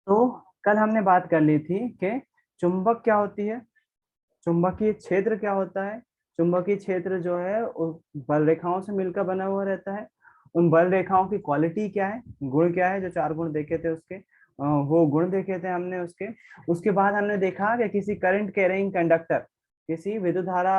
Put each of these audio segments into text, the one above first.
तो कल हमने बात कर ली थी कि चुंबक क्या होती है, चुंबकीय क्षेत्र क्या होता है। चुंबकीय क्षेत्र जो है वो बल रेखाओं से मिलकर बना हुआ रहता है। उन बल रेखाओं की क्वालिटी क्या है, गुण क्या है, जो चार गुण देखे थे उसके वो गुण देखे थे हमने उसके। उसके बाद हमने देखा कि किसी करंट कैरिंग कंडक्टर, किसी विद्युत धारा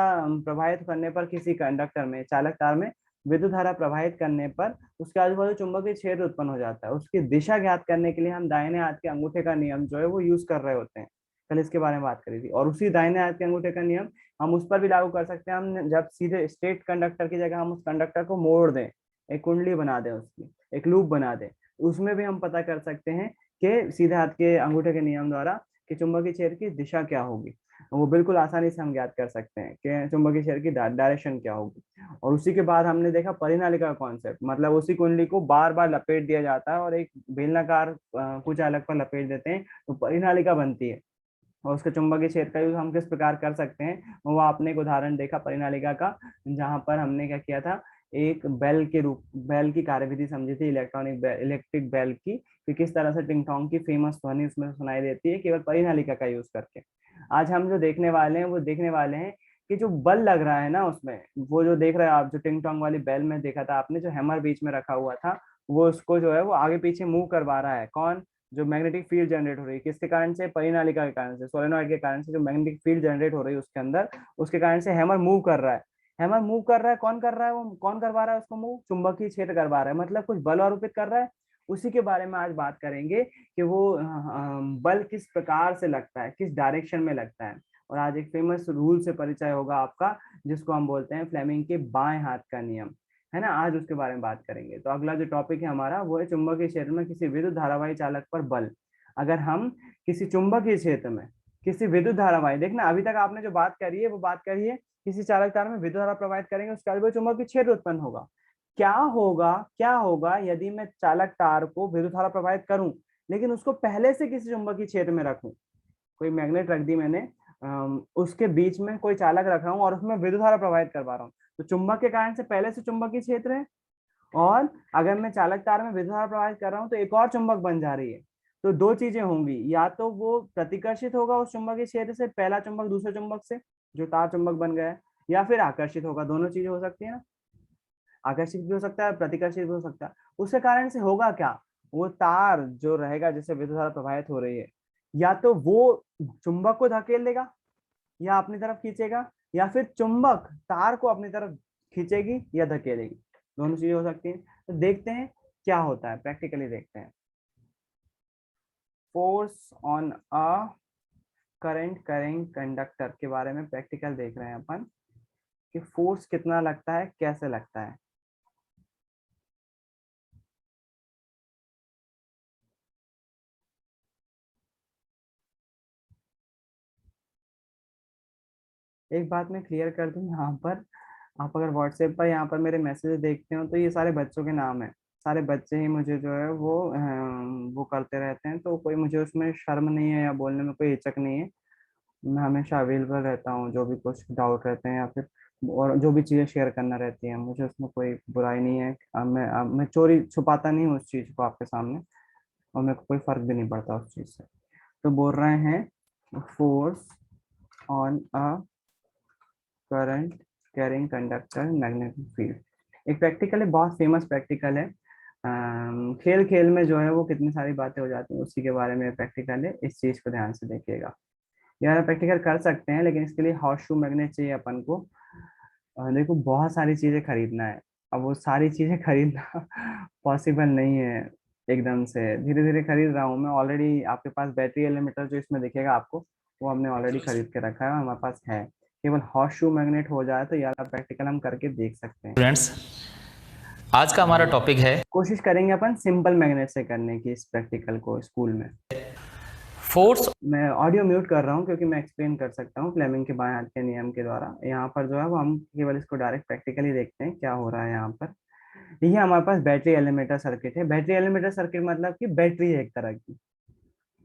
प्रवाहित करने पर, किसी कंडक्टर में, चालक तार में विद्युत धारा प्रवाहित करने पर उसके आजू बाजू चुंबकीय क्षेत्र उत्पन्न हो जाता है। उसकी दिशा ज्ञात करने के लिए हम दाहिने हाथ के अंगूठे का नियम जो है वो यूज कर रहे होते हैं। कल इसके बारे में बात करी थी, और उसी दाहिने हाथ के अंगूठे का नियम हम उस पर भी लागू कर सकते हैं। हम जब सीधे स्ट्रेट कंडक्टर की जगह हम उस कंडक्टर को मोड़ दें, एक कुंडली बना दें, उसकी एक लूप बना दें, उसमें भी हम पता कर सकते हैं कि सीधे हाथ के अंगूठे के नियम द्वारा कि चुंबकीय क्षेत्र की दिशा क्या होगी। वो बिल्कुल आसानी से हम ज्ञात कर सकते हैं कि चुंबकीय क्षेत्र की डायरेक्शन क्या होगी। और उसी के बाद हमने देखा परिनालिका का कॉन्सेप्ट, मतलब उसी कुंडली को बार बार लपेट दिया जाता है और एक बेलनाकार कुछ अलग पर लपेट देते हैं तो परिनालिका बनती है। और उसके चुंबकीय क्षेत्र का यूज हम किस प्रकार कर सकते हैं, वो आपने एक उदाहरण देखा परिनालिका का, जहां पर हमने क्या किया था, एक बेल के रूप, बेल की कार्यविधि समझी थी, इलेक्ट्रिक बेल की, कि किस तरह से टिंग टोंग की फेमस ध्वनि उसमें सुनाई देती है केवल परिनालिका का यूज करके। आज हम जो देखने वाले हैं वो देखने वाले हैं कि जो बल लग रहा है ना उसमें, वो जो देख रहे हैं आप, जो टिंग टोंग वाली बेल में देखा था आपने, जो हैमर बीच में रखा हुआ था, वो उसको जो है वो आगे पीछे मूव करवा रहा है। कौन? जो मैग्नेटिक फील्ड जनरेट हो रही है, किसके कारण से? परिनालिका के कारण से, सोलेनॉइड के कारण से जो मैग्नेटिक फील्ड जनरेट हो रही है उसके अंदर, उसके कारण से हैमर मूव कर रहा है। हैमर मूव कर रहा है, कौन कर रहा है? वो कौन करवा रहा है उसको मूव? चुंबकीय क्षेत्र करवा रहा है, मतलब कुछ बल आरोपित कर रहा है। उसी के बारे में आज बात करेंगे कि वो बल किस प्रकार से लगता है, किस डायरेक्शन में लगता है। और आज एक फेमस रूल से परिचय होगा आपका, जिसको हम बोलते हैं फ्लेमिंग के बाएं हाथ का नियम, है ना। आज उसके बारे में बात करेंगे। तो अगला जो टॉपिक है हमारा वो है चुंबकीय क्षेत्र में किसी विद्युत धारावाही चालक पर बल। अगर हम किसी चुंबकीय क्षेत्र में किसी विद्युत धारावाही, देखना अभी तक आपने जो बात करी है वो बात करी है किसी चालक तार में विद्युत धारा प्रवाहित करेंगे उसके आगे चुंबकीय क्षेत्र उत्पन्न होगा। क्या होगा यदि मैं चालक तार को विद्युत धारा प्रवाहित करूं, लेकिन उसको पहले से किसी चुंबकीय क्षेत्र में रखूं। कोई मैग्नेट रख दी मैंने, उसके बीच में कोई चालक रख रहा हूँ और उसमें विद्युत धारा प्रवाहित करवा रहा हूँ, तो चुंबक के कारण से पहले से चुंबकीय क्षेत्र है। और अगर मैं चालक तार में विद्युत धारा प्रवाहित कर रहा हूँ तो एक और चुंबक बन जा रही है। तो दो चीजें होंगी, या तो वो प्रतिकर्षित होगा उस चुंबकीय क्षेत्र से, पहला चुंबक दूसरे चुंबक से, जो तार चुंबक बन गया है, या फिर आकर्षित होगा। दोनों चीजें हो सकती है ना, आकर्षित भी हो सकता है, प्रतिकर्षित भी हो सकता है। उसके कारण से होगा क्या, वो तार जो रहेगा जिससे विद्युत धारा प्रवाहित हो रही है, या तो वो चुंबक को धकेल देगा या अपनी तरफ खींचेगा, या फिर चुंबक तार को अपनी तरफ खींचेगी या धकेलेगी। दोनों चीजें हो सकती हैं। तो देखते हैं क्या होता है, प्रैक्टिकली देखते हैं। Force on a current current conductor के बारे में प्रैक्टिकल देख रहे हैं अपन, कि फोर्स कितना लगता है, कैसे लगता है। एक बात मैं क्लियर कर दूं यहाँ पर, आप अगर व्हाट्सएप पर यहाँ पर मेरे मैसेज देखते हो तो ये सारे बच्चों के नाम है। सारे बच्चे ही मुझे जो है वो करते रहते हैं, तो कोई मुझे उसमें शर्म नहीं है या बोलने में कोई हिचक नहीं है। मैं हमेशा अवेलेबल रहता हूँ, जो भी कुछ डाउट रहते हैं या फिर और जो भी चीज़ें शेयर करना रहती हैं, मुझे उसमें कोई बुराई नहीं है। अब मैं चोरी छुपाता नहीं हूँ उस चीज़ को आपके सामने, और मेरे को कोई फर्क भी नहीं पड़ता उस चीज़ से। तो बोल रहे हैं force on a current carrying conductor magnetic field. एक प्रैक्टिकल है, बहुत फेमस प्रैक्टिकल है। खेल खेल में जो है वो कितनी सारी बातें हो जाती हैं, उसी के बारे में प्रैक्टिकल है। इस चीज को ध्यान से देखिएगा। यार प्रैक्टिकल कर सकते हैं लेकिन इसके लिए हॉट शू मैग्नेट चाहिए अपन को। देखो बहुत सारी चीजें खरीदना है, अब वो सारी चीजें खरीदना पॉसिबल नहीं है एकदम से। धीरे धीरे खरीद रहा हूँ मैं ऑलरेडी। आपके पास बैटरी एलिमेंटर जो इसमें दिखेगा आपको, वो हमने ऑलरेडी खरीद के रखा है, हमारे पास है। केवल हॉट शू मैग्नेट हो जाए तो यार प्रैक्टिकल हम करके देख सकते हैं। फ्रेंड्स, आज का हमारा टॉपिक है कोशिश करेंगे अपन सिंपल मैग्नेट से करने की इस प्रैक्टिकल को स्कूल में। फोर्स। मैं ऑडियो म्यूट कर रहा हूँ क्योंकि मैं एक्सप्लेन कर सकता हूँ फ्लेमिंग के बाएं हाथ के नियम के द्वारा। यहाँ पर जो है वो हम केवल इसको डायरेक्ट प्रैक्टिकली देखते हैं क्या हो रहा है यहाँ पर। ये हमारे पास बैटरी एलिमेंटर सर्किट है। बैटरी एलिमेंटर सर्किट मतलब कि बैटरी है एक तरह की,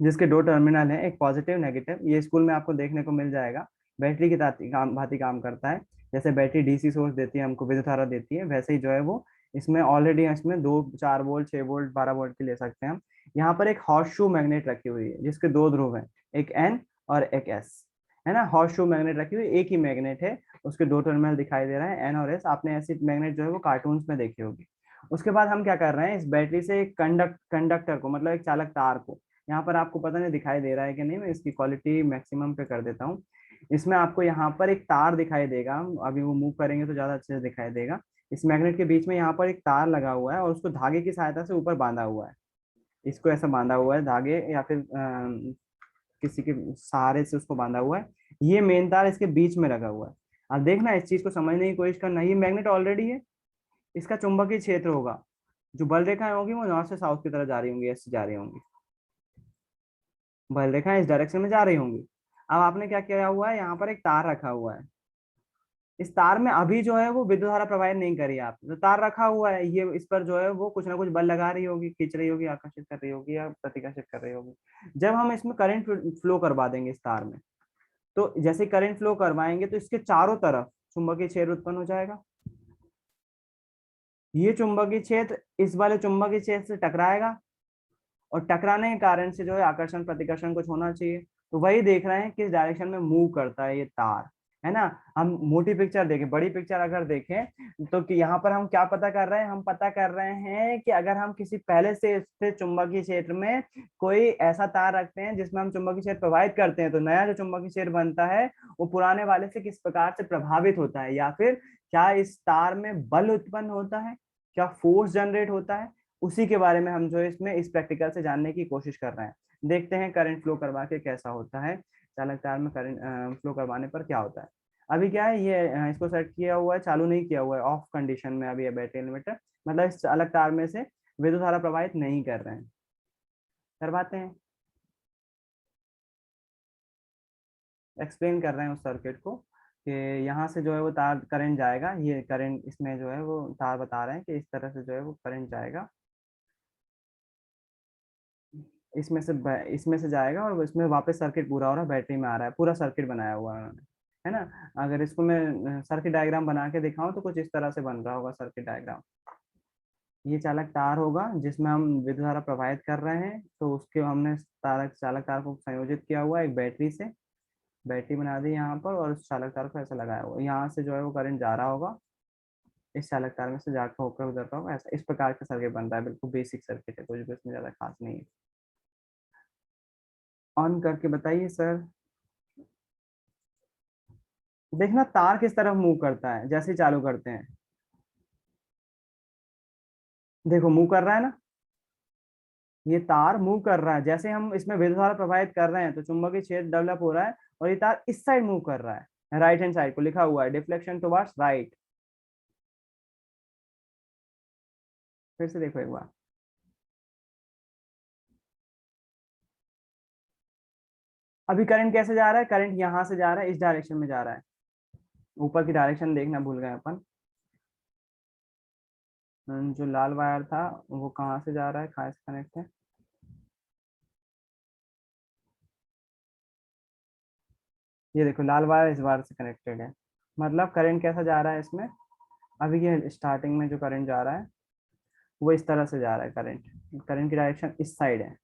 जिसके दो टर्मिनल है, एक पॉजिटिव नेगेटिव। ये स्कूल में आपको देखने को मिल जाएगा। बैटरी की भांति काम करता है। जैसे बैटरी डीसी सोर्स देती है हमको, विद्युत धारा देती है, वैसे ही जो है वो इसमें ऑलरेडी इसमें 2 4 वोल्ट 6 वोल्ट 12 वोल्ट की ले सकते हैं हम। यहाँ पर एक हॉर्स शू मैग्नेट रखी हुई है जिसके दो ध्रुव हैं, एक एन और एक एस, है ना। हॉर्स शू मैग्नेट रखी हुई, एक ही मैग्नेट है, उसके दो टर्मिनल दिखाई दे रहे हैं एन और एस। आपने ऐसी मैग्नेट जो है वो कार्टून्स में देखी होगी। उसके बाद हम क्या कर रहे हैं, इस बैटरी से एक कंडक्टर को, मतलब एक चालक तार को, यहाँ पर आपको पता नहीं दिखाई दे रहा है कि नहीं, मैं इसकी क्वालिटी मैक्सिमम पे कर देता हूँ। इसमें आपको यहाँ पर एक तार दिखाई देगा, अभी वो मूव करेंगे तो ज्यादा अच्छे से दिखाई देगा। इस मैग्नेट के बीच में यहाँ पर एक तार लगा हुआ है और उसको धागे की सहायता से ऊपर बांधा हुआ है। इसको ऐसा बांधा हुआ है धागे या फिर किसी के सहारे से उसको बांधा हुआ है। ये मेन तार इसके बीच में लगा हुआ है। अब देखना, इस चीज को समझने की कोशिश करना, ये मैग्नेट ऑलरेडी है, इसका चुंबकीय क्षेत्र होगा, जो बल रेखाएं होगी वो नॉर्थ से साउथ की तरफ जा रही होंगी, ऐसे जा रही होंगी, बल रेखाएं इस डायरेक्शन में जा रही होंगी। अब आपने क्या किया हुआ है, यहाँ पर एक तार रखा हुआ है, इस तार में अभी जो है वो विद्युत धारा प्रवाहित नहीं करी आपने, तो तार रखा हुआ है, ये इस पर जो है वो कुछ ना कुछ बल लगा रही होगी, खींच रही होगी, आकर्षित कर रही होगी या प्रतिकर्षित कर रही होगी। जब हम इसमें करंट फ्लो करवा देंगे इस तार में, तो जैसे करंट फ्लो करवाएंगे तो इसके चारों तरफ चुंबकीय क्षेत्र उत्पन्न हो जाएगा। ये चुंबकीय क्षेत्र इस वाले चुंबकीय क्षेत्र से टकराएगा और टकराने के कारण से जो है आकर्षण प्रतिकर्षण कुछ होना चाहिए। तो वही देख रहे हैं किस डायरेक्शन में मूव करता है ये तार, है ना। हम मोटी पिक्चर देखें, बड़ी पिक्चर अगर देखें तो कि यहाँ पर हम क्या पता कर रहे हैं, हम पता कर रहे हैं कि अगर हम किसी पहले से स्थित चुंबकीय क्षेत्र में कोई ऐसा तार रखते हैं जिसमें हम चुंबकीय क्षेत्र प्रवाहित करते हैं, तो नया जो चुंबकीय क्षेत्र बनता है वो पुराने वाले से किस प्रकार से प्रभावित होता है, या फिर क्या इस तार में बल उत्पन्न होता है, क्या फोर्स जनरेट होता है, उसी के बारे में हम जो है इसमें इस प्रैक्टिकल से जानने की कोशिश कर रहे हैं। देखते हैं करंट फ्लो करवा के कैसा होता है, चालक तार में करंट फ्लो करवाने पर क्या होता है। अभी क्या है, ये इसको सेट किया हुआ है, चालू नहीं किया हुआ है, ऑफ कंडीशन में अभी है बैटरी लिमिटर, मतलब इस चालक तार में से विद्युत धारा प्रवाहित नहीं कर रहे हैं। करवाते हैं, एक्सप्लेन कर रहे हैं उस सर्किट को कि यहाँ से जो है वो तार करंट जाएगा, ये करंट इसमें जो है वो तार बता रहे हैं कि इस तरह से जो है वो करंट जाएगा, इसमें से जाएगा और इसमें वापस सर्किट पूरा हो रहा है, बैटरी में आ रहा है, पूरा सर्किट बनाया हुआ है उन्होंने, है ना। अगर इसको मैं सर्किट डायग्राम बना के दिखाऊं तो कुछ इस तरह से बन रहा होगा सर्किट डायग्राम। ये चालक तार होगा जिसमें हम विद्युत धारा प्रवाहित कर रहे हैं, तो उसके हमने चालक तार को संयोजित किया हुआ है एक बैटरी से, बैटरी बना दी यहाँ पर और उस चालक तार को ऐसा लगाया हुआ, यहाँ से जो है वो करंट जा रहा होगा, इस चालक तार में से जाकर होकर गुजरता होगा, ऐसा इस प्रकार का सर्किट बन रहा है। बिल्कुल बेसिक सर्किट है, कुछ भी इसमें ज्यादा खास नहीं है। ऑन करके बताइए सर। देखना तार किस तरफ मूव करता है जैसे ही चालू करते हैं, देखो मूव कर रहा है ना, ये तार मूव कर रहा है, जैसे हम इसमें विद्युत धारा प्रवाहित कर रहे हैं तो चुंबकीय क्षेत्र डेवलप हो रहा है और ये तार इस साइड मूव कर रहा है, राइट हैंड साइड को, लिखा हुआ है डिफ्लेक्शन टुवर्ड्स राइट। फिर से देखो एक बार, अभी करंट कैसे जा रहा है, करंट यहाँ से जा रहा है, इस डायरेक्शन में जा रहा है, ऊपर की डायरेक्शन देखना भूल गए अपन। जो लाल वायर था वो कहाँ से जा रहा है, कहाँ से कनेक्ट है, ये देखो लाल वायर इस वायर से कनेक्टेड है, मतलब करंट कैसा जा रहा है इसमें, अभी ये स्टार्टिंग में जो करंट जा रहा है वो इस तरह से जा रहा है, करंट करंट की डायरेक्शन इस साइड है,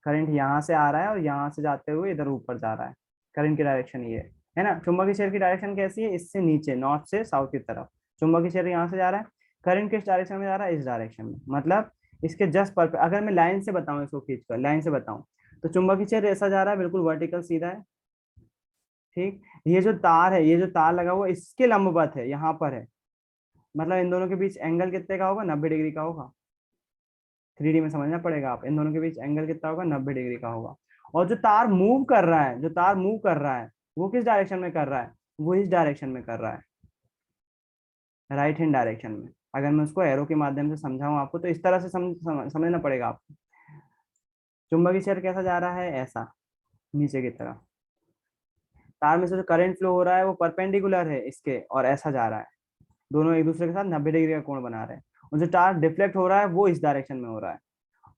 करंट यहाँ से आ रहा है और यहाँ से जाते हुए इधर ऊपर जा रहा है, करंट की डायरेक्शन ये है ना। चुंबकीय क्षेत्र की डायरेक्शन कैसी है, इससे नीचे नॉर्थ से साउथ की तरफ, चुंबकीय क्षेत्र यहाँ से जा रहा है, करंट किस डायरेक्शन में जा रहा है, इस डायरेक्शन में, मतलब इसके जस्ट पर, अगर मैं लाइन से बताऊं, इसको खींच कर लाइन से बताऊं तो चुंबकीय क्षेत्र ऐसा जा रहा है, बिल्कुल वर्टिकल सीधा है, ठीक। ये जो तार है, ये जो तार लगा हुआ इसके लंबवत है, यहाँ पर है, मतलब इन दोनों के बीच एंगल कितने का होगा, 90 डिग्री का होगा, 3D में समझना पड़ेगा आप, इन दोनों के बीच एंगल कितना होगा, 90 डिग्री का होगा। और जो तार मूव कर रहा है, जो तार मूव कर रहा है वो किस डायरेक्शन में कर रहा है, वो इस डायरेक्शन में कर रहा है, राइट हैंड डायरेक्शन में। अगर मैं उसको एरो के माध्यम से समझाऊं आपको तो इस तरह से समझना पड़ेगा आपको। चुंबकीय क्षेत्र कैसा जा रहा है, ऐसा नीचे की तरफ, तार में से जो करंट फ्लो हो रहा है वो परपेंडिकुलर है इसके और ऐसा जा रहा है, दोनों एक दूसरे के साथ 90 डिग्री का कोण बना रहे हैं, और जो तार डिफ्लेक्ट हो रहा है वो इस डायरेक्शन में हो रहा है,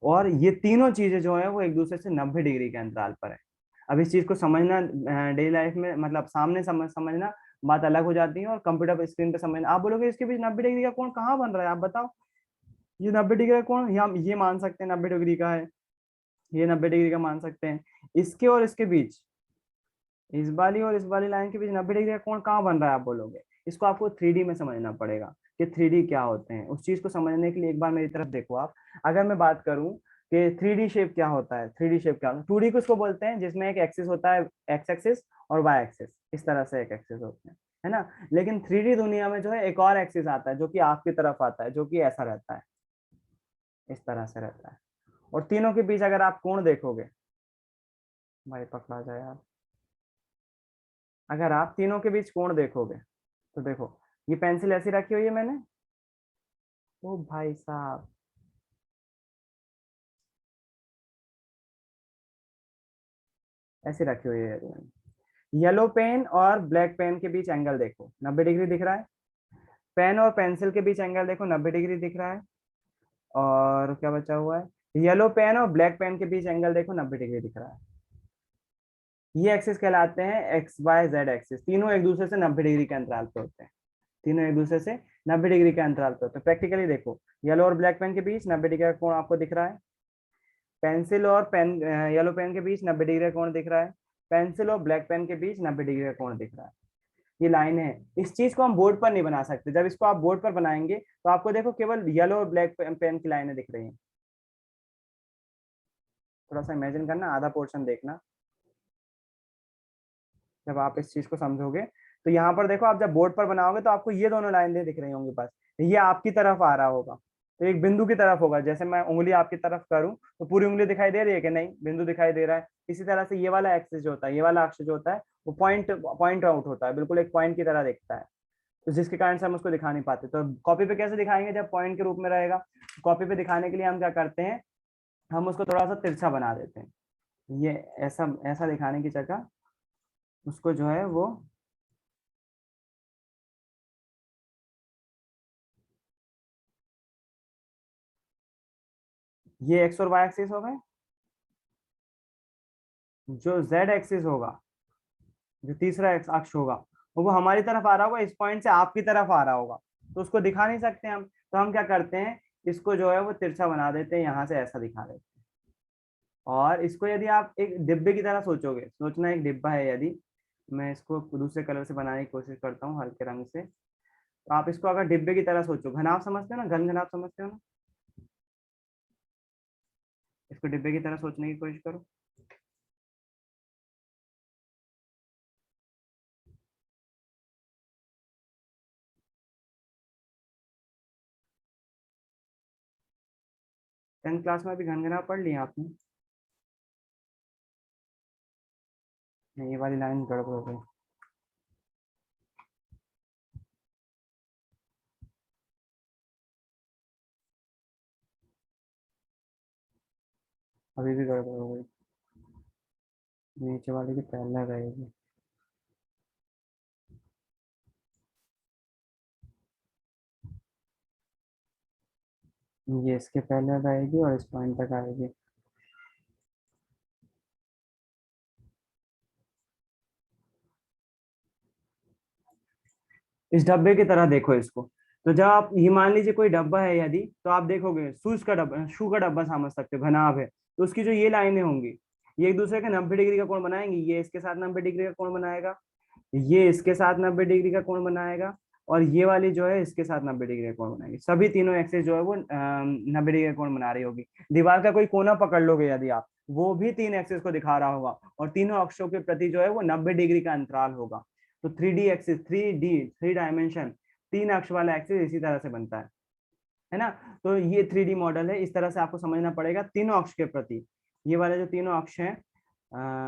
और ये तीनों चीजें जो है वो एक दूसरे से 90 डिग्री के अंतराल पर है। अब इस चीज को समझना डेली लाइफ में, मतलब सामने समझना बात अलग हो जाती है, और कंप्यूटर स्क्रीन पे समझना, आप बोलोगे इसके बीच 90 डिग्री का कोण कहाँ बन रहा है, आप बताओ। ये 90 डिग्री का कोण हम ये मान सकते हैं 90 डिग्री का है, ये 90 डिग्री का मान सकते हैं। इसके और इसके बीच, इस वाली और इस वाली लाइन के बीच 90 डिग्री का कोण कहाँ बन रहा है आप बोलोगे? इसको आपको 3D में समझना पड़ेगा कि 3D क्या होते हैं। उस चीज को समझने के लिए एक बार मेरी तरफ देखो आप। अगर मैं बात करूं कि 3D शेप क्या होता है, 3D शेप क्या होता है, 2D को उसको बोलते हैं जिसमें एक एक्सिस होता है, एक्स एक्सिस और वाई एक्सिस, इस तरह से एक एक्सिस होते हैं, है ना। लेकिन 3D दुनिया में जो है एक और एक्सिस आता है जो कि आपकी तरफ आता है, जो कि ऐसा रहता है, इस तरह से रहता है। और तीनों के बीच अगर आप कोण देखोगे, भाई पकड़ा जाए यार, अगर आप तीनों के बीच कोण देखोगे तो देखो, ये पेंसिल ऐसी रखी हुई है मैंने, ओ भाई साहब, ऐसी रखी हुई है। येलो पेन और ब्लैक पेन के बीच एंगल देखो, 90 डिग्री दिख रहा है। पेन और पेंसिल के बीच एंगल देखो, 90 डिग्री दिख रहा है। और क्या बचा हुआ है, येलो पेन और ब्लैक पेन के बीच एंगल देखो, 90 डिग्री दिख रहा है। ये एक्सिस कहलाते हैं एक्स वाई जेड एक्सिस। तीनों एक दूसरे से 90 डिग्री के अंतराल पे होते हैं, तीनों एक दूसरे से 90 डिग्री के अंतराल पे होते हैं। प्रैक्टिकली देखो, येलो और ब्लैक पेन के बीच 90 डिग्री का कोण आपको दिख रहा है। पेंसिल और पेन, येलो पेन के बीच 90 डिग्री का कोण दिख रहा है। पेंसिल और ब्लैक पेन के बीच 90 डिग्री का कोण दिख रहा है। ये लाइन है। इस चीज को हम बोर्ड पर नहीं बना सकते। जब इसको आप बोर्ड पर बनाएंगे तो आपको देखो केवल येलो और ब्लैक पेन की लाइनें दिख रही हैं। थोड़ा सा इमेजिन करना, आधा पोर्शन देखना। जब आप इस चीज को समझोगे तो यहाँ पर देखो, आप जब बोर्ड पर बनाओगे तो आपको ये दोनों लाइनें दिख रही होंगी बस। ये आपकी तरफ आ रहा होगा, तो एक बिंदु की तरफ होगा। जैसे मैं उंगली आपकी तरफ करूं तो पूरी उंगली दिखाई दे रही है कि नहीं, बिंदु दिखाई दे रहा है। इसी तरह से ये वाला एक्सिस जो होता है, ये वाला अक्ष जो होता है, वो पॉइंट पॉइंट आउट होता है, बिल्कुल एक पॉइंट की तरह दिखता है। तो जिसके कारण से हम उसको दिखा नहीं पाते। तो कॉपी पे कैसे दिखाएंगे जब पॉइंट के रूप में रहेगा? कॉपी पे दिखाने के लिए हम क्या करते हैं, हम उसको थोड़ा सा तिरछा बना देते हैं। ये ऐसा ऐसा दिखाने की जगह उसको जो है वो, ये एक्स और वाई एक्सिस हो गए। जो जेड एक्सिस होगा, जो तीसरा अक्ष होगा, वो हमारी तरफ आ रहा होगा, इस पॉइंट से आपकी तरफ आ रहा होगा। तो उसको दिखा नहीं सकते हम, तो हम क्या करते हैं, इसको जो है वो तिरछा बना देते हैं, यहाँ से ऐसा दिखा देते हैं। और इसको यदि आप एक डिब्बे की तरह सोचोगे, सोचना एक डिब्बा है, यदि मैं इसको दूसरे कलर से बनाने की कोशिश करता हूँ, हल्के रंग से, तो आप इसको अगर डिब्बे की तरह सोचो, घनाभ समझते हो ना, घन घनाभ समझते हो ना, इसको डिब्बे की तरह सोचने की कोशिश करो। टेंथ क्लास में भी घन घनाभ पढ़ लिया आपने? नहीं, ये वाली लाइन गड़बड़ हो गई। अभी भी गड़बड़ हो गई। नीचे वाली की पहले रहेगी, ये इसके पहले रहेगी और इस पॉइंट तक आएगी। इस डब्बे की तरह देखो इसको। तो जब आप ये मान लीजिए कोई डब्बा है, यदि तो आप देखोगे शूज का डब्बा, शू का डब्बा समझ सकते हो, घनाभ है, तो उसकी जो ये लाइनें होंगी, ये एक दूसरे के 90 डिग्री का कोण बनाएंगी। ये इसके साथ 90 डिग्री का कोण बनाएगा, ये इसके साथ 90 डिग्री का कोण बनाएगा, और ये वाली जो है इसके साथ 90 डिग्री का कोण बनाएगी। सभी तीनों एक्सिस जो है वो 90 डिग्री का कोण बना रही होगी। दीवार का कोई कोना पकड़ लोगे यदि आप, वो भी तीन एक्सिस को दिखा रहा होगा, और तीनों अक्षों के प्रति जो है वो 90 डिग्री का अंतराल होगा। तो 3D एक्सिस, 3D, 3 डायमेंशन, तीन अक्ष वाला एक्सिस इसी तरह से बनता है ना। तो ये 3D मॉडल है, इस तरह से आपको समझना पड़ेगा तीनों अक्ष के प्रति। ये वाले जो तीनों अक्ष हैं,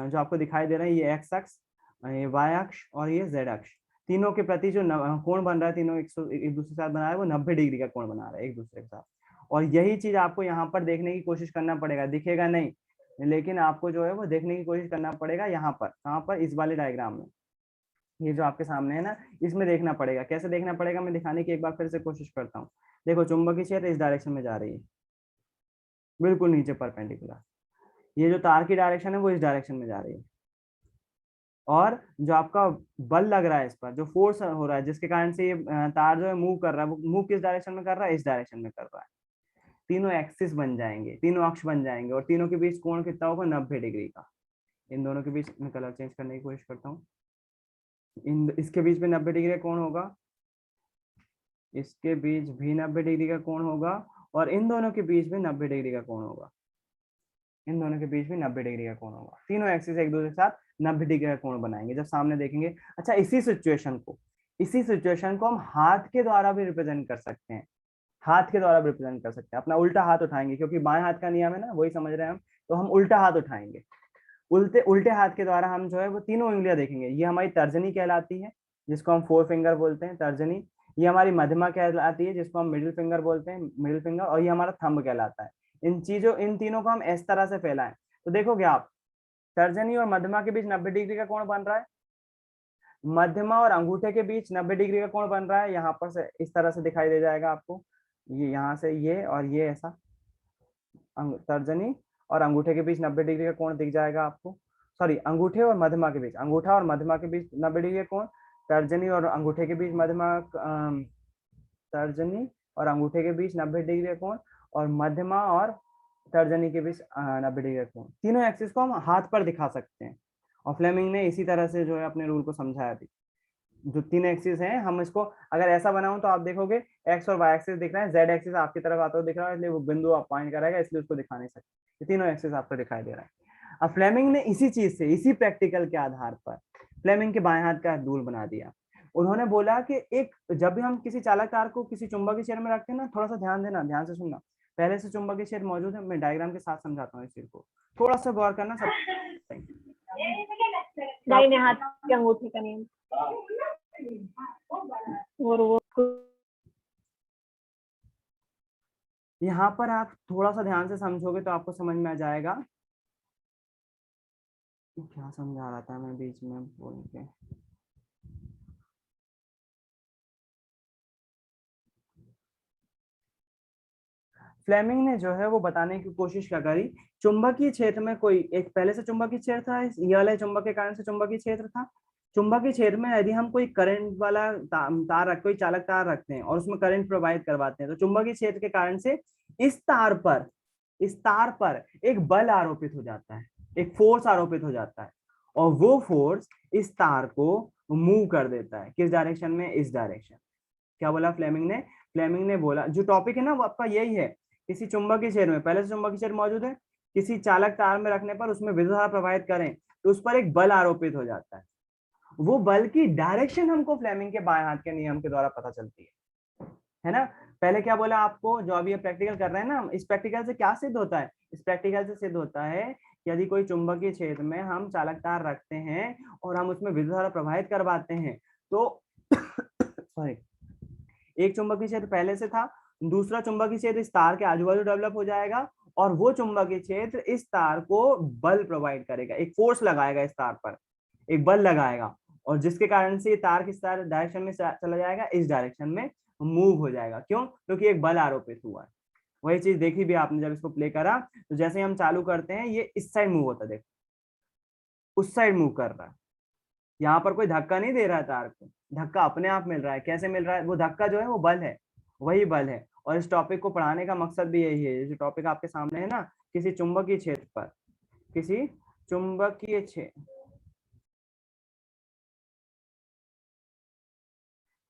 जो आपको दिखाई दे रहे हैं, ये एक्स अक्ष, ये वाई अक्ष और ये जेड अक्ष, तीनों के प्रति जो कोण बन रहा है, तीनों एक दूसरे के साथ बना रहा है, वो 90 डिग्री का कोण बना रहा है एक दूसरे के साथ। और यही चीज आपको यहाँ पर देखने की कोशिश करना पड़ेगा, दिखेगा नहीं, लेकिन आपको जो है वो देखने की कोशिश करना पड़ेगा यहाँ पर। कहाँ पर? इस वाले डायग्राम में, ये जो आपके सामने है ना, इसमें देखना पड़ेगा। कैसे देखना पड़ेगा, मैं दिखाने की एक बार फिर से कोशिश करता हूँ। देखो, चुंबकीय क्षेत्र इस डायरेक्शन में जा रही है, बिल्कुल नीचे परपेंडिकुलर। ये जो तार की डायरेक्शन है वो इस डायरेक्शन में जा रही है, और जो आपका बल लग रहा है इस पर, जो फोर्स हो रहा है जिसके कारण से ये तार जो है मूव कर रहा है, वो मूव किस डायरेक्शन में कर रहा है? इस डायरेक्शन में कर रहा है। तीनों एक्सिस बन जाएंगे, तीनों अक्ष बन जाएंगे, और तीनों के बीच कोण कितना होगा, 90 डिग्री का। इन दोनों के बीच में कलर चेंज करने की कोशिश करता हूँ। इसके बीच में 90 डिग्री का कोण होगा, इसके बीच भी 90 डिग्री का कोण होगा, और इन दोनों के बीच में 90 डिग्री का कोण होगा, इन दोनों के बीच में 90 डिग्री का कोण होगा। तीनों एक्सिस एक दूसरे के साथ 90 डिग्री का कोण बनाएंगे जब सामने देखेंगे। अच्छा, इसी सिचुएशन को हम हाथ के द्वारा भी रिप्रेजेंट कर सकते हैं, हाथ के द्वारा भी रिप्रेजेंट कर सकते हैं। अपना उल्टा हाथ उठाएंगे, क्योंकि बाएं हाथ का नियम है ना, वही समझ रहे हैं हम, तो हम उल्टा हाथ उठाएंगे। उल्टे हाथ के द्वारा हम जो है वो तीनों उंगलियां देखेंगे। ये हमारी तर्जनी कहलाती है, जिसको हम 4 फिंगर बोलते हैं, तर्जनी। ये हमारी मध्यमा कहलाती है, जिसको हम मिडिल फिंगर बोलते हैं, मिडिल फिंगर। और ये हमारा थंब कहलाता है। इन तीनों को हम इस तरह से फैलाएं तो देखोगे आप, तर्जनी और मध्यमा के बीच 90 डिग्री का कोण बन रहा है, मध्यमा और अंगूठे के बीच 90 डिग्री का कोण बन रहा है। यहाँ पर से इस तरह से दिखाई दे जाएगा आपको, ये यहाँ से ये और ये ऐसा, तर्जनी और अंगूठे के बीच 90 डिग्री का कोण दिख जाएगा आपको। सॉरी, अंगूठे और मध्यमा के बीच, अंगूठा और मध्यमा के बीच 90 डिग्री का कोण, तर्जनी और अंगूठे के बीच तर्जनी और अंगूठे के बीच 90 डिग्री का कोण, और मध्यमा और तर्जनी के बीच 90 डिग्री का कोण। तीनों एक्सिस को हम हाथ पर दिखा सकते हैं, और फ्लेमिंग ने इसी तरह से जो है अपने रूल को समझाया भी। जो 3 एक्सिस हैं, हम इसको अगर ऐसा बनाऊं तो आप देखोगे एक्स और वाई एक्सिस दिख रहा है, जेड एक्सिस आपकी तरफ आता हुआ दिख रहा है, इसलिए वो बिंदु आप पॉइंट करेगा, इसलिए उसको दिखा नहीं सकते। तीनों एक्सिस आपको दिखाई दे रहा है। अब फ्लेमिंग ने इसी चीज से, इसी प्रैक्टिकल के आधार पर फ्लेमिंग के बाएं हाथ का रूल बना दिया। उन्होंने बोला कि एक जब भी हम किसी चालक तार को किसी चुंबकीय क्षेत्र में रखते हैं ना, थोड़ा सा ध्यान देना, ध्यान से सुनना। पहले से चुंबकीय क्षेत्र मौजूद है, मैं डायग्राम के साथ समझाता हूँ इस चीज को, थोड़ा सा गौर करना। सब दाहिने हाथ के अंगूठे का नियम, और वो यहाँ पर आप थोड़ा सा ध्यान से समझोगे तो आपको समझ में आ जाएगा क्या समझा रहा था मैं बीच में बोल के। फ्लेमिंग ने जो है वो बताने की कोशिश क्या करी, चुंबकीय क्षेत्र में कोई एक पहले से चुंबकीय क्षेत्र था, ये वाले चुंबक के कारण से चुंबकीय क्षेत्र था। चुंबकीय क्षेत्र में यदि हम कोई करंट वाला तार रख, कोई चालक तार रखते हैं और उसमें करंट प्रवाहित करवाते हैं, तो चुंबकीय क्षेत्र के कारण से इस तार पर एक बल आरोपित हो जाता है, एक फोर्स आरोपित हो जाता है, और वो फोर्स इस तार को मूव कर देता है। किस डायरेक्शन में, इस डायरेक्शन। क्या बोला फ्लेमिंग ने, फ्लेमिंग ने बोला जो टॉपिक है ना वो आपका यही है, किसी चुंबकीय क्षेत्र में पहले से चुंबकीय क्षेत्र मौजूद है, किसी चालक तार में रखने पर उसमें विद्युत धारा प्रवाहित करें तो उस पर एक बल आरोपित हो जाता है। वो बल की डायरेक्शन हमको फ्लेमिंग के बाएं हाथ के नियम के द्वारा पता चलती है ना। पहले क्या बोला आपको, जो अभी प्रैक्टिकल कर रहे हैं ना, इस प्रैक्टिकल से क्या सिद्ध होता है, इस प्रैक्टिकल से सिद्ध होता है कि यदि कोई चुंबकीय क्षेत्र में हम चालक तार रखते हैं और हम उसमें विद्युत धारा प्रवाहित करवाते हैं तो सॉरी, एक चुंबकीय क्षेत्र पहले से था, दूसरा चुंबकीय क्षेत्र इस तार के आजू बाजू डेवलप हो जाएगा, और वो चुंबकीय क्षेत्र इस तार को बल प्रोवाइड करेगा, एक फोर्स लगाएगा, इस तार पर एक बल लगाएगा, और जिसके कारण से ये तार किस डायरेक्शन में चला जाएगा, इस डायरेक्शन में मूव हो जाएगा। क्यों, क्योंकि एक बल आरोपित हुआ है। वही चीज देखी भी आपने जब इसको प्ले करा, तो जैसे हम चालू करते हैं ये इस साइड मूव होता है, देखो उस साइड मूव कर रहा है। यहाँ पर कोई धक्का नहीं दे रहा है तार को, धक्का अपने आप मिल रहा है। कैसे मिल रहा है, वो धक्का जो है वो बल है, वही बल है। और इस टॉपिक को पढ़ाने का मकसद भी यही है, जो टॉपिक आपके सामने है ना, किसी चुंबकीय क्षेत्र पर, किसी चुंबकीय क्षेत्र,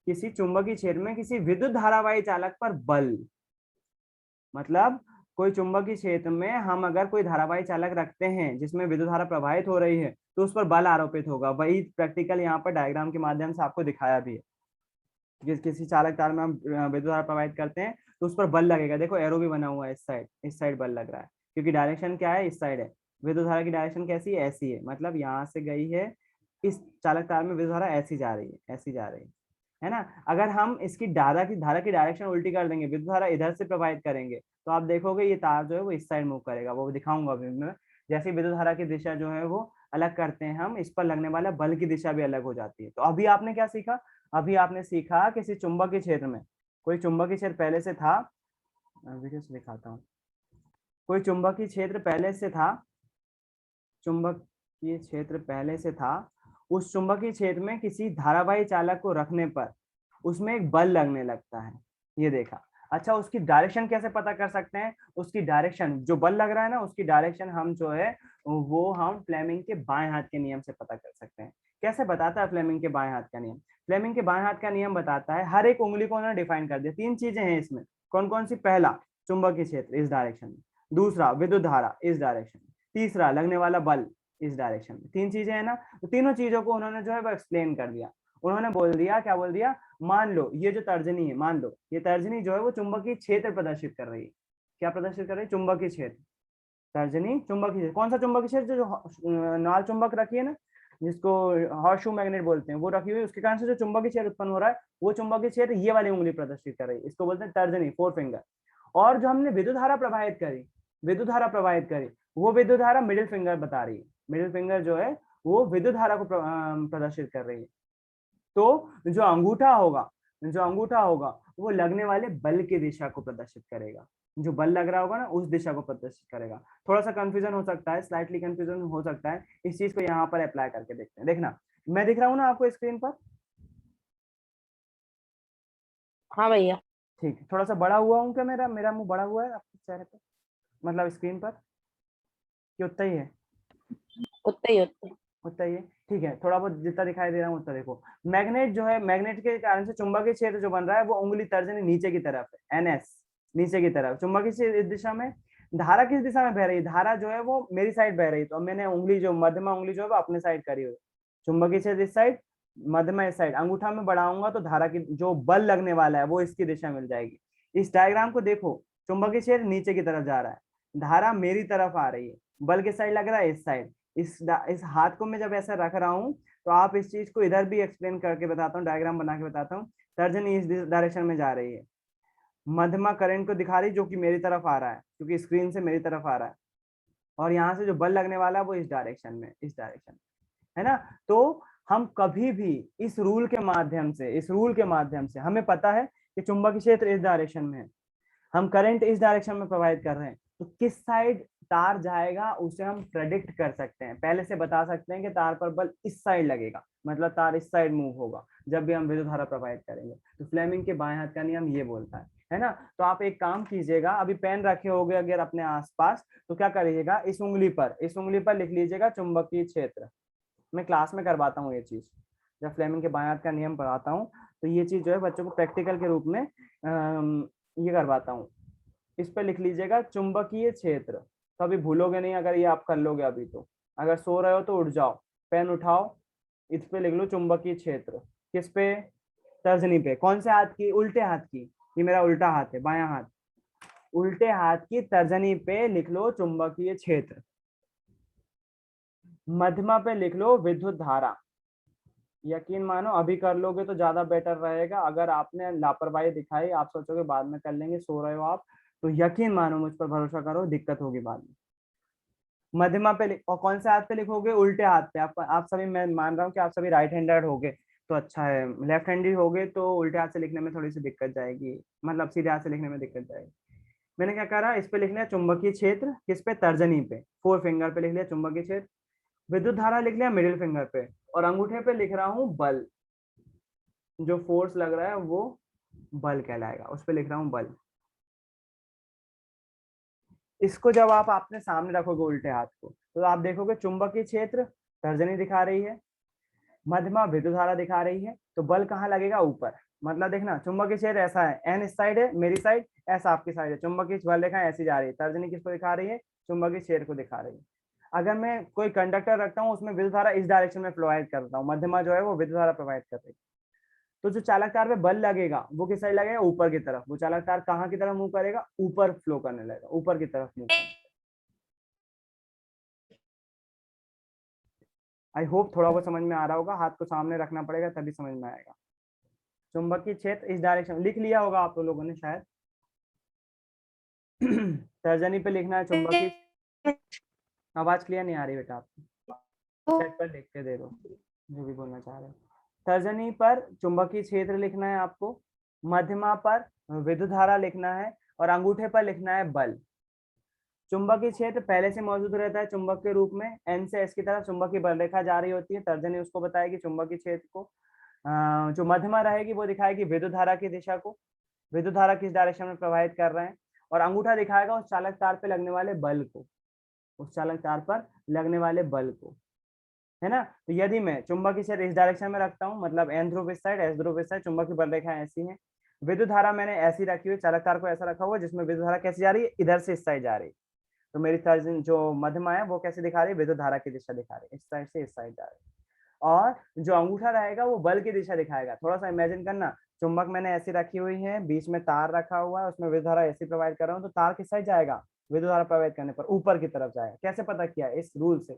किसी चुंबकीय क्षेत्र में किसी विद्युत धारावाही चालक पर बल, मतलब कोई चुंबकीय क्षेत्र में हम अगर कोई धारावाही चालक रखते हैं जिसमें विद्युत धारा प्रवाहित हो रही है तो उस पर बल आरोपित होगा। वही प्रैक्टिकल यहाँ पर डायग्राम के माध्यम से आपको दिखाया भी है। किसी चालक तार में हम विद्युत धारा प्रवाहित करते हैं तो उस पर बल लगेगा। देखो एरो भी बना हुआ है, इस साइड बल लग रहा है, क्योंकि डायरेक्शन क्या है, इस साइड है। विद्युत धारा की डायरेक्शन कैसी है, ऐसी है, मतलब यहाँ से गई है, इस चालक तार में विद्युत धारा ऐसी जा रही है, ऐसी जा रही है ना। अगर हम इसकी धारा की डायरेक्शन उल्टी कर देंगे, विद्युत धारा इधर से प्रवाहित करेंगे, तो आप देखोगे ये तार जो है वो इस साइड मूव करेगा। वो दिखाऊंगा अभी मैं। जैसे विद्युत धारा की दिशा जो है वो अलग करते हैं हम, इस पर लगने वाला बल की दिशा भी अलग हो जाती है। तो अभी आपने क्या सीखा, अभी आपने सीखा किसी चुंबकीय क्षेत्र में, कोई चुंबकीय क्षेत्र पहले से था, वीडियो से दिखाता हूँ, कोई चुंबकीय क्षेत्र पहले से था, चुंबकीय क्षेत्र पहले से था, उस चुंबकीय क्षेत्र में किसी धारावाही चालक को रखने पर उसमें एक बल लगने लगता है। ये देखा, अच्छा, उसकी डायरेक्शन कैसे पता कर सकते हैं? उसकी डायरेक्शन, जो बल लग रहा है ना, उसकी डायरेक्शन हम जो है वो हम फ्लेमिंग के बाएं हाथ के नियम से पता कर सकते हैं। कैसे बताता है फ्लेमिंग के बाएं हाथ का नियम? फ्लेमिंग के बाएं हाथ का नियम बताता है, हर एक उंगली को उन्होंने डिफाइन कर दिया। 3 चीजें हैं इसमें। कौन कौन सी? पहला, चुंबकीय क्षेत्र इस डायरेक्शन में। दूसरा, विद्युत धारा इस डायरेक्शन में। तीसरा, लगने वाला बल इस डायरेक्शन में। 3 चीजें है ना, तो तीनों चीजों को उन्होंने जो है वो एक्सप्लेन कर दिया। उन्होंने बोल दिया, क्या बोल दिया? मान लो ये जो तर्जनी है, मान लो ये तर्जनी जो है वो चुंबकीय क्षेत्र प्रदर्शित कर रही है। क्या प्रदर्शित कर रही है? चुंबकीय क्षेत्र। तर्जनी चुंबकीय क्षेत्र। कौन सा चुंबकीय क्षेत्र? जो नाल चुंबक रखी है ना, जिसको हॉर्सशू मैग्नेट बोलते हैं, वो रखी हुई है, उसके कारण से जो चुंबकीय क्षेत्र उत्पन्न हो रहा है, वो चुंबकीय क्षेत्र ये वाली उंगली प्रदर्शित कर रही है। इसको बोलते हैं तर्जनी, 4 फिंगर। और जो हमने विद्युत धारा प्रवाहित करी, विद्युत धारा प्रवाहित करी, वो विद्युत धारा मिडिल फिंगर बता रही है। मिडिल फिंगर जो है वो विद्युत धारा को प्रदर्शित कर रही है। तो जो अंगूठा होगा, जो अंगूठा होगा वो लगने वाले बल की दिशा को प्रदर्शित करेगा। जो बल लग रहा होगा ना, उस दिशा को प्रदर्शित करेगा। थोड़ा सा कंफ्यूजन हो सकता है, स्लाइटली कंफ्यूजन हो सकता है। इस चीज को यहाँ पर अप्लाई करके देखते हैं। देखना, मैं दिख रहा हूँ ना आपको स्क्रीन पर? हाँ भैया। ठीक है, थोड़ा सा बड़ा हुआ हूँ क्या? मेरा मेरा मुंह बड़ा हुआ है आपके चेहरे पर, मतलब स्क्रीन पर, कि उतना ही है? उतना ही उतना। उतना ही है, ठीक है। थोड़ा बहुत जितना दिखाई दे रहा हूँ उतना देखो। मैग्नेट जो है, मैग्नेट के कारण से चुंबकीय क्षेत्र जो बन रहा है वो उंगली तर्जनी नीचे की तरफ है, NS, नीचे की तरफ। चुंबकीय क्षेत्र इस दिशा में। धारा किस दिशा में बह रही है? धारा जो है वो मेरी साइड बह रही है, तो मैंने उंगली जो मध्यमा उंगली जो है वो अपने साइड करी हुई। चुंबकीय क्षेत्र इस साइड, मध्यमा इस साइड। अंगूठा में बढ़ाऊंगा तो धारा की जो बल लगने वाला है वो इसकी दिशा मिल जाएगी। इस डायग्राम को देखो, चुंबकीय क्षेत्र नीचे की तरफ जा रहा है, धारा मेरी तरफ आ रही है, बल किस साइड लग रहा है? इस साइड। इस हाथ को मैं जब ऐसा रख रहा हूँ, तो आप इस चीज को इधर भी एक्सप्लेन करके बताता हूँ, डायग्राम बना के बताता हूँ। तर्जनी इस डायरेक्शन में जा रही है, मध्यमा करंट को दिखा रही, जो कि मेरी तरफ आ रहा है, क्योंकि स्क्रीन से मेरी तरफ आ रहा है। और यहाँ से जो बल लगने वाला है वो इस डायरेक्शन में, इस डायरेक्शन में, है ना। तो हम कभी भी इस रूल के माध्यम से, इस रूल के माध्यम से हमें पता है कि चुंबकीय क्षेत्र इस डायरेक्शन में है, हम करंट इस डायरेक्शन में प्रवाहित कर रहे हैं, तो किस साइड तार जाएगा उसे हम प्रेडिक्ट कर सकते हैं, पहले से बता सकते हैं कि तार पर बल इस साइड लगेगा, मतलब तार इस साइड मूव होगा जब भी हम विद्युत धारा प्रवाहित करेंगे। तो फ्लेमिंग के बाएं हाथ का नियम ये बोलता है ना। तो आप एक काम कीजिएगा, अभी पेन रखे होगे अगर अपने आसपास, तो क्या करिएगा, इस उंगली पर लिख लीजिएगा चुंबकीय क्षेत्र। मैं क्लास में करवाता हूँ ये चीज, जब फ्लेमिंग के बाएं हाथ का नियम पढ़ाता हूँ, तो ये चीज जो है बच्चों को प्रैक्टिकल के रूप में ये करवाता हूँ। इस पे लिख लीजिएगा चुंबकीय क्षेत्र, कभी भूलोगे नहीं अगर ये आप कर लोगे अभी तो। अगर सो रहे हो तो उठ जाओ, पेन उठाओ, इस पे लिख लो चुंबकीय क्षेत्र। किस पे? तर्जनी पे। कौन से हाथ की? उल्टे हाथ की। ये मेरा उल्टा हाथ है, बायां हाथ। उल्टे हाथ की तर्जनी पे लिख लो चुंबकीय क्षेत्र। मध्यमा पे लिख लो विद्युत धारा। यकीन मानो अभी कर लोगे तो ज्यादा बेटर रहेगा। अगर आपने लापरवाही दिखाई, आप सोचोगे बाद में कर लेंगे, सो रहे हो आप, तो यकीन मानो, मुझ पर भरोसा करो, दिक्कत होगी बाद में। मध्यमा पे और कौन से हाथ पे लिखोगे? उल्टे हाथ पे। आप सभी, मैं मान रहा हूँ कि आप सभी राइट हैंडेड होगे, तो अच्छा है। लेफ्ट हैंडेड होगे तो उल्टे हाथ से लिखने में थोड़ी सी दिक्कत जाएगी, मतलब सीधे हाथ से लिखने में दिक्कत जाएगी। मैंने क्या करा, इस पे लिख लिया चुंबकीय क्षेत्र, किस पे? तर्जनी पे, 4 फिंगर पे लिख लिया चुंबकीय क्षेत्र। विद्युत धारा लिख लिया मिडिल फिंगर पे, और अंगूठे पे लिख रहा हूँ बल। जो फोर्स लग रहा है वो बल कहलाएगा, उस पे लिख रहा हूँ बल। इसको जब आप अपने सामने रखोगे उल्टे हाथ को, तो आप देखोगे चुंबकीय क्षेत्र तर्जनी दिखा रही है, मध्यमा विद्युत धारा दिखा रही है, तो बल कहाँ लगेगा? ऊपर। मतलब देखना, चुंबकीय क्षेत्र ऐसा है, एन इस साइड है मेरी साइड, ऐसा आपकी साइड है, चुंबकीय बल रेखा ऐसी जा रही है, तर्जनी किसको दिखा रही है? चुंबकीय क्षेत्र को दिखा रही है। अगर मैं कोई कंडक्टर रखता हूँ, उसमें विद्युत धारा इस डायरेक्शन में प्रवाहित करता हूँ, मध्यमा जो है वो विद्युत धारा प्रवाहित कर रही है, तो जो चालक तार पे बल लगेगा वो किस साइड लगेगा? ऊपर की तरफ। वो चालक तार कहाँ की तरफ मूव करेगा? ऊपर फ्लो करने लगेगा, ऊपर की तरफ मूव करने। आई होप थोड़ा बहुत समझ में आ रहा होगा, हाथ को सामने रखना पड़ेगा तभी समझ में आएगा। चुंबकीय क्षेत्र इस डायरेक्शन लिख लिया होगा आप लोगों ने शायद। तर्जनी पे लिखना है चुंबकीय। आवाज क्लियर नहीं आ रही बेटा आपकी, चेक पर लिख के दे दो जो भी बोलना चाह रहे हो। तर्जनी पर चुंबकीय क्षेत्र लिखना है आपको, मध्यमा पर विद्युत धारा लिखना है, और अंगूठे पर लिखना है बल। चुंबकीय क्षेत्र पहले से मौजूद रहता है चुंबक के रूप में, एन से एस की तरफ चुंबकीय बल रेखा जा रही होती है, तर्जनी उसको बताएगी चुंबकीय क्षेत्र को। जो मध्यमा रहेगी वो दिखाएगी विद्युत धारा की दिशा को, विद्युत धारा किस डायरेक्शन में प्रवाहित कर रहे हैं, और अंगूठा दिखाएगा उस चालक तार पे लगने वाले बल को, उस चालक तार पर लगने वाले बल को, है ना। तो यदि मैं चुंबकीय क्षेत्र इस डायरेक्शन में रखता हूँ, मतलब एन ध्रुव इस साइड, एस ध्रुव इस साइड, चुंबकीय बल रेखा ऐसी है, विद्युत धारा मैंने ऐसी रखी हुई, चालक तार को ऐसा रखा हुआ जिसमें विद्युत धारा कैसी जा रही है, इधर से इस साइड जा रही है। तो मेरी तर्जनी जो मध्यमा है वो कैसे दिखा रही है, विद्युत धारा की दिशा दिखा रही है, इस साइड से इस साइड जा रही है। और जो अंगूठा रहेगा वो बल की दिशा दिखाएगा। थोड़ा सा इमेजिन करना, चुंबक मैंने ऐसी रखी हुई है, बीच में तार रखा हुआ है, उसमें विद्युत धारा ऐसी प्रोवाइड कर रहा हूँ, तो तार किस साइड जाएगा, विद्युत धारा प्रवाहित करने पर ऊपर की तरफ जाएगा। कैसे पता किया, इस रूल से,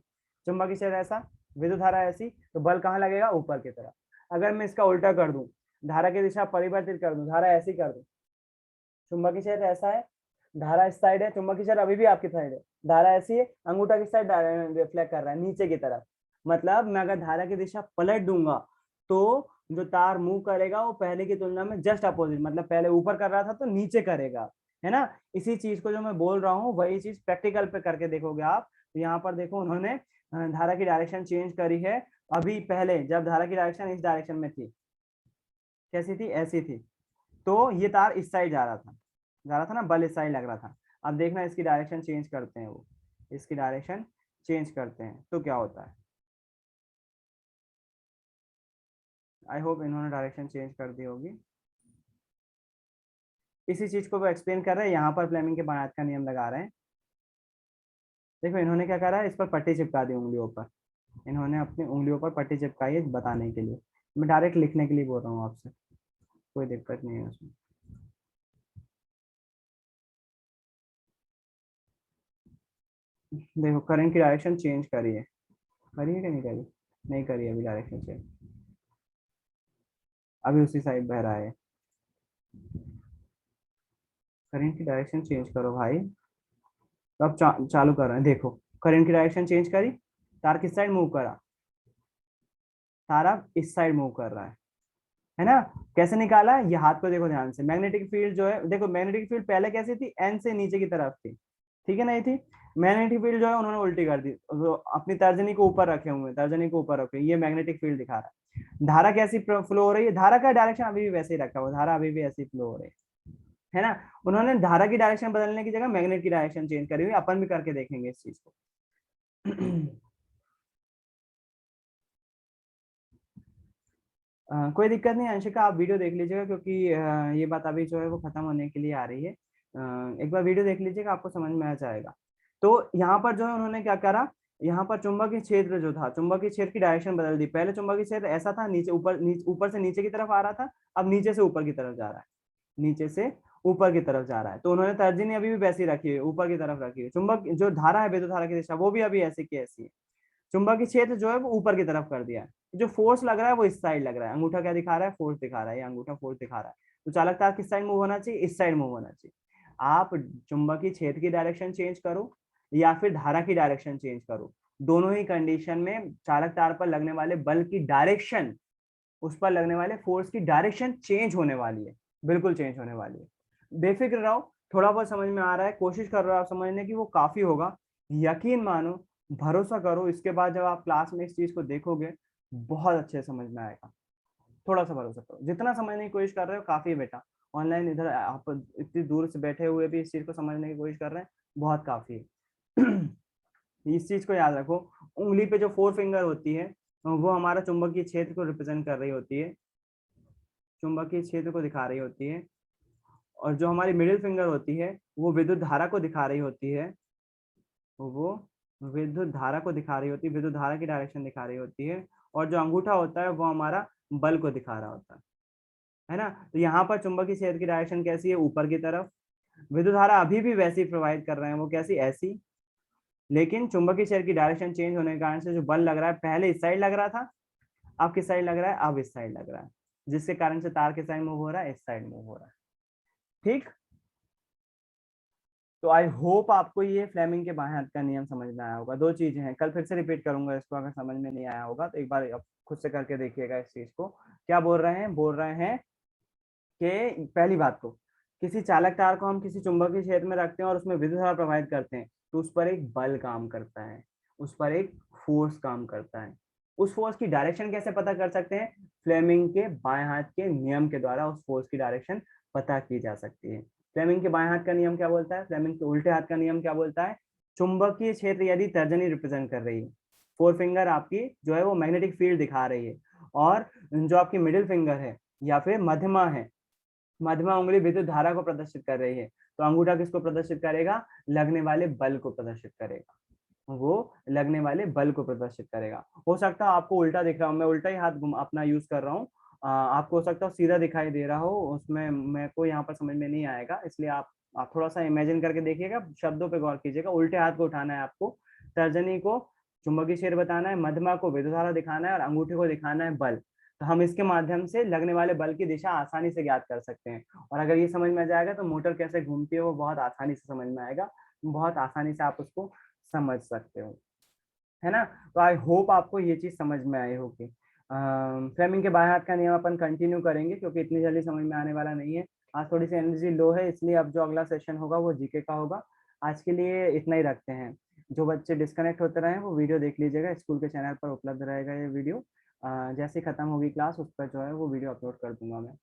चुंबकीय क्षेत्र ऐसा, विद्युत धारा ऐसी, तो बल कहाँ लगेगा, ऊपर की तरफ। अगर मैं इसका उल्टा कर दूं, धारा की दिशा परिवर्तित कर दूं, धारा ऐसी कर दूं, चुंबकीय क्षेत्र ऐसा है, धारा इस साइड है, चुंबकीय क्षेत्र अभी भी आपकी साइड है, धारा ऐसी है, अंगूठा किस साइड रिफ्लेक्ट कर रहा है, नीचे की तरफ। मतलब मैं अगर धारा की दिशा पलट दूंगा तो जो तार मूव करेगा वो पहले की तुलना में जस्ट अपोजिट, मतलब पहले ऊपर कर रहा था तो नीचे करेगा, है ना। इसी चीज को जो मैं बोल रहा हूँ वही चीज प्रैक्टिकल पे करके देखोगे आप। तो यहाँ पर देखो उन्होंने धारा की डायरेक्शन चेंज करी है। अभी पहले जब धारा की डायरेक्शन इस डायरेक्शन में थी, कैसी थी, ऐसी थी, तो ये तार इस साइड जा रहा था ना, बल इस साइड लग रहा था। अब देखना इसकी डायरेक्शन चेंज करते हैं, वो इसकी डायरेक्शन चेंज करते हैं तो क्या होता है। आई होप इन्होंने डायरेक्शन चेंज कर दी होगी। इसी चीज को वो एक्सप्लेन कर रहे हैं, यहाँ पर फ्लेमिंग के बायां हाथ का नियम लगा रहे हैं। देखो इन्होंने क्या करा है, इस पर पट्टी चिपका दी उंगलियों पर, इन्होंने अपनी उंगलियों पर पट्टी चिपकाई है बताने के लिए। मैं डायरेक्ट लिखने के लिए बोल रहा हूँ आपसे, कोई दिक्कत नहीं है उसमें। देखो करंट की डायरेक्शन चेंज करी है कि नहीं करी, नहीं करी अभी डायरेक्शन चेंज, अभी उसी साइड बह रहा है। करंट की डायरेक्शन चेंज करो भाई। तो अब चालू कर रहे हैं, देखो करंट की डायरेक्शन चेंज करी, तार किस साइड मूव करा, तार अब इस साइड मूव कर रहा है ना। कैसे निकाला, ये हाथ को देखो ध्यान से, मैग्नेटिक फील्ड जो है, देखो मैग्नेटिक फील्ड पहले कैसी थी, एन से नीचे की तरफ थी, ठीक है, नहीं थी। मैग्नेटिक फील्ड जो है उन्होंने उल्टी कर दी, तो अपनी तर्जनी को ऊपर रखे हुए, तर्जनी को ऊपर रखे, ये मैग्नेटिक फील्ड दिखा रहा है। धारा कैसी फ्लो हो रही है, धारा का डायरेक्शन अभी भी वैसे ही रखा हुआ, धारा अभी भी ऐसी फ्लो हो रही है ना। उन्होंने धारा की डायरेक्शन बदलने की जगह मैग्नेट की डायरेक्शन चेंज करी हुई, अपन भी करके देखेंगे इस चीज को। कोई दिक्कत नहीं अंशिका, आप वीडियो देख लीजिएगा, क्योंकि ये बात अभी जो है वो खत्म होने के लिए आ रही है। एक बार वीडियो देख लीजिएगा, आपको समझ में आ जाएगा। तो यहाँ पर जो है उन्होंने क्या करा, यहाँ पर चुंबकीय क्षेत्र जो था, चुंबकीय क्षेत्र की डायरेक्शन बदल दी। पहले चुंबकीय क्षेत्र ऐसा था, नीचे ऊपर से नीचे की तरफ आ रहा था, अब नीचे से ऊपर की तरफ जा रहा है, नीचे से ऊपर की तरफ जा रहा है। तो उन्होंने तर्जनी अभी भी वैसी रखी है, ऊपर की तरफ रखी है। चुंबक जो धारा है, विद्युत धारा की दिशा, वो भी अभी ऐसी की ऐसी है। चुंबकीय क्षेत्र जो है वो ऊपर की तरफ कर दिया है, जो फोर्स लग रहा है वो इस साइड लग रहा है। अंगूठा क्या दिखा रहा है, फोर्स दिखा रहा है, ये अंगूठा फोर्स दिखा रहा है। तो चालक तार किस साइड मूव होना चाहिए, इस साइड मूव होना चाहिए। आप चुंबकीय क्षेत्र की डायरेक्शन चेंज करो या फिर धारा की डायरेक्शन चेंज करो, दोनों ही कंडीशन में चालक तार पर लगने वाले बल की डायरेक्शन, उस पर लगने वाले फोर्स की डायरेक्शन चेंज होने वाली है, बिल्कुल चेंज होने वाली है। बेफिक्र रहो, थोड़ा बहुत समझ में आ रहा है, कोशिश कर रहे हो आप समझने की, वो काफी होगा। यकीन मानो, भरोसा करो, इसके बाद जब आप क्लास में इस चीज को देखोगे बहुत अच्छे समझ में आएगा। थोड़ा सा भरोसा करो, जितना समझने की कोशिश कर रहे हो काफी है बेटा। ऑनलाइन इधर आप इतनी दूर से बैठे हुए भी इस चीज को समझने की कोशिश कर रहे हैं, बहुत काफी है। इस चीज को याद रखो, उंगली पे जो फोर फिंगर होती है वो हमारा चुंबकीय क्षेत्र को रिप्रेजेंट कर रही होती है, चुंबकीय क्षेत्र को दिखा रही होती है। और जो हमारी मिडिल फिंगर होती है वो विद्युत धारा को दिखा रही होती है, वो विद्युत धारा को दिखा रही होती है, विद्युत धारा की डायरेक्शन दिखा रही होती है। और जो अंगूठा होता है वो हमारा बल को दिखा रहा होता है ना। तो यहाँ पर चुंबकीय क्षेत्र की डायरेक्शन कैसी है, ऊपर की तरफ। विद्युत धारा अभी भी वैसी प्रोवाइड कर रहे हैं, वो कैसी, ऐसी। लेकिन चुंबकीय क्षेत्र की डायरेक्शन चेंज होने के कारण से जो बल लग रहा है, पहले इस साइड लग रहा था, अब किस साइड लग रहा है, अब इस साइड लग रहा है, जिसके कारण से तार किस साइड मूव हो रहा है, इस साइड मूव हो रहा है। ठीक। तो आई होप आपको ये फ्लेमिंग के बाएं हाथ का नियम समझ में आया होगा। दो चीजें हैं, कल फिर से रिपीट करूंगा इसको, अगर समझ में नहीं आया होगा तो एक बार आप खुद से करके देखिएगा इस चीज को। क्या बोल रहे हैं, बोल रहे हैं कि पहली बात को, किसी चालक तार को हम किसी चुंबकीय क्षेत्र में रखते हैं और उसमें विद्युत धारा प्रवाहित करते हैं, तो उस पर एक बल काम करता है, उस पर एक फोर्स काम करता है। उस फोर्स की डायरेक्शन कैसे पता कर सकते हैं, फ्लेमिंग के बाएं हाथ के नियम के द्वारा उस फोर्स की डायरेक्शन पता की जा सकती है। फ्लेमिंग के बाएं हाथ का नियम क्या बोलता है? फ्लेमिंग के उल्टे हाथ का नियम क्या बोलता है? चुंबकीय क्षेत्र यदि तर्जनी रिप्रेजेंट कर रही है, फोर फिंगर आपकी जो है वो मैग्नेटिक फील्ड दिखा रही है, और जो आपकी मिडिल फिंगर है या फिर मध्यमा है, मध्यमा उंगली विद्युत धारा को प्रदर्शित कर रही है, तो अंगूठा किसको प्रदर्शित करेगा? लगने वाले बल को प्रदर्शित करेगा, वो लगने वाले बल को प्रदर्शित करेगा। हो सकता है आपको उल्टा दिख रहा हो, मैं उल्टा ही हाथ अपना यूज कर रहा हूँ, आपको हो सकता है सीधा दिखाई दे रहा हो, उसमें मेरे को यहाँ पर समझ में नहीं आएगा, इसलिए आप थोड़ा सा इमेजिन करके देखिएगा, शब्दों पे गौर कीजिएगा। उल्टे हाथ को उठाना है आपको, तर्जनी को चुंबकीय क्षेत्र बताना है, मध्यमा को विद्युत धारा दिखाना है और अंगूठे को दिखाना है बल। तो हम इसके माध्यम से लगने वाले बल की दिशा आसानी से ज्ञात कर सकते हैं, और अगर ये समझ में आ जाएगा तो मोटर कैसे घूमती है वो बहुत आसानी से समझ में आएगा, बहुत आसानी से आप उसको समझ सकते हो, है ना। तो आई होप आपको ये चीज समझ में आई होगी। फ्लेमिंग के बाएं हाथ का नियम अपन कंटिन्यू करेंगे क्योंकि इतनी जल्दी समझ में आने वाला नहीं है, आज थोड़ी सी एनर्जी लो है, इसलिए अब जो अगला सेशन होगा वो जीके का होगा। आज के लिए इतना ही रखते हैं। जो बच्चे डिस्कनेक्ट होते रहे वो वीडियो देख लीजिएगा, स्कूल के चैनल पर उपलब्ध रहेगा ये वीडियो। जैसे ही खत्म होगी क्लास उस पर जो है वो वीडियो अपलोड कर दूंगा मैं,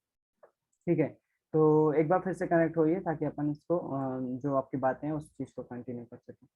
ठीक है। तो एक बार फिर से कनेक्ट होइए ताकि अपन इसको जो आपकी बातें हैं उस चीज को कंटिन्यू कर सकें।